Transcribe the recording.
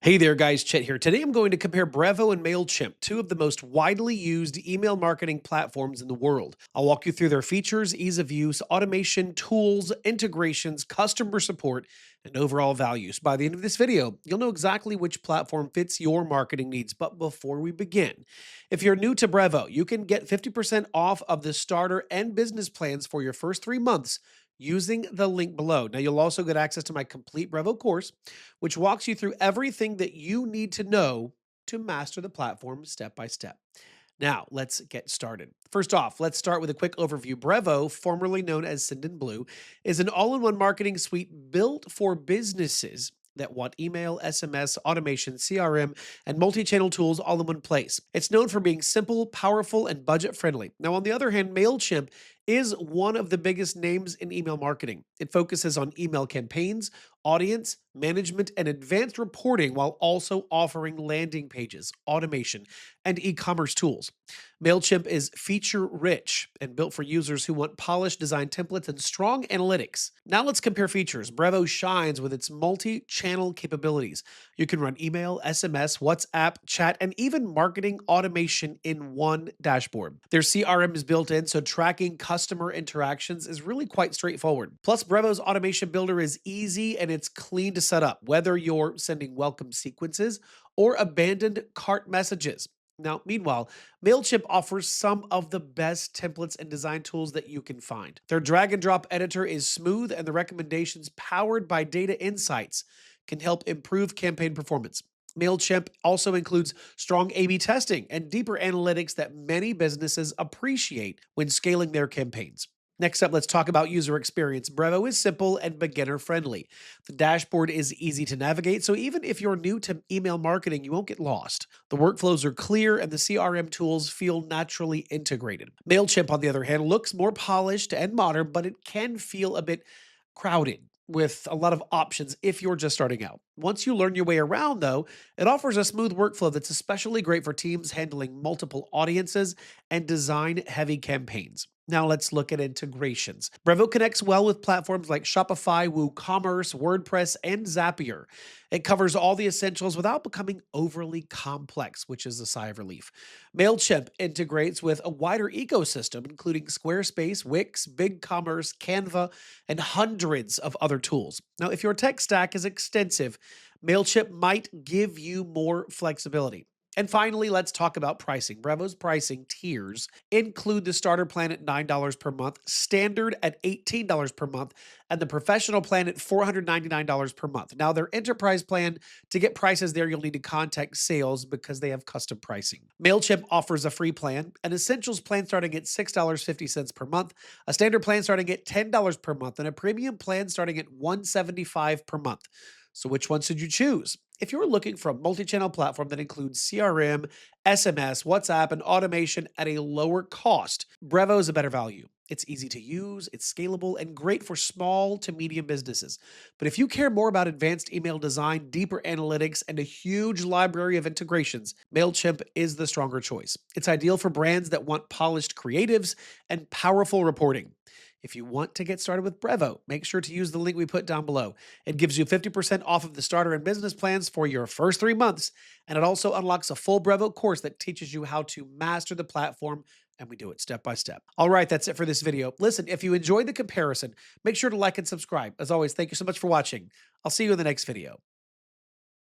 Hey there, guys. Chet here. Today I'm going to compare Brevo and Mailchimp, two of the most widely used email marketing platforms in the world. I'll walk you through their features, ease of use, automation, tools, integrations, customer support, and overall values. By the end of this video, you'll know exactly which platform fits your marketing needs. But before we begin, if you're new to Brevo, you can get 50% off of the starter and business plans for your first 3 months using the link below. Now, you'll also get access to my complete Brevo course, which walks you through everything that you need to know to master the platform step by step. Now, let's get started. First off, let's start with a quick overview. Brevo, formerly known as Sendinblue, is an all in one marketing suite built for businesses that want email, SMS, automation, CRM, and multi channel tools all in one place. It's known for being simple, powerful, and budget friendly. Now, on the other hand, Mailchimp is one of the biggest names in email marketing. It focuses on email campaigns, audience management, and advanced reporting while also offering landing pages, automation, and e commerce tools. MailChimp is feature rich and built for users who want polished design templates and strong analytics. Now let's compare features. Brevo shines with its multi channel capabilities. You can run email, SMS, WhatsApp, chat, and even marketing automation in one dashboard. Their CRM is built in, so tracking customer interactions is really quite straightforward. Plus, Brevo's automation builder is easy and it's clean to set up, whether you're sending welcome sequences or abandoned cart messages. Now, meanwhile, MailChimp offers some of the best templates and design tools that you can find. Their drag and drop editor is smooth, and the recommendations powered by data insights can help improve campaign performance. MailChimp also includes strong A B testing and deeper analytics that many businesses appreciate when scaling their campaigns. Next up, let's talk about user experience. Brevo is simple and beginner friendly. The dashboard is easy to navigate, so even if you're new to email marketing, you won't get lost. The workflows are clear and the CRM tools feel naturally integrated. MailChimp, on the other hand, looks more polished and modern, but it can feel a bit crowded with a lot of options if you're just starting out. Once you learn your way around, though, it offers a smooth workflow that's especially great for teams handling multiple audiences and design heavy campaigns. Now let's look at integrations. Brevo connects well with platforms like Shopify, WooCommerce, WordPress, and Zapier. It covers all the essentials without becoming overly complex, which is a sigh of relief. Mailchimp integrates with a wider ecosystem, including Squarespace, Wix, BigCommerce, Canva, and hundreds of other tools. Now, if your tech stack is extensive, Mailchimp might give you more flexibility. And finally, let's talk about pricing. Brevo's pricing tiers include the starter plan at $9 per month, standard at $18 per month, and the professional plan at $499 per month. Now, their enterprise plan, to get prices there, you'll need to contact sales because they have custom pricing. MailChimp offers a free plan, an essentials plan starting at $6.50 per month, a standard plan starting at $10 per month, and a premium plan starting at $175 per month. So which one should you choose? If you're looking for a multi-channel platform that includes CRM, SMS, WhatsApp, and automation at a lower cost, Brevo is a better value. It's easy to use, it's scalable, and great for small to medium businesses. But if you care more about advanced email design, deeper analytics, and a huge library of integrations, MailChimp is the stronger choice. It's ideal for brands that want polished creatives and powerful reporting. If you want to get started with Brevo, make sure to use the link we put down below. It gives you 50% off of the starter and business plans for your first 3 months, and it also unlocks a full Brevo course that teaches you how to master the platform, and we do it step by step. All right, that's it for this video. Listen, if you enjoyed the comparison, make sure to like and subscribe. As always, thank you so much for watching. I'll see you in the next video.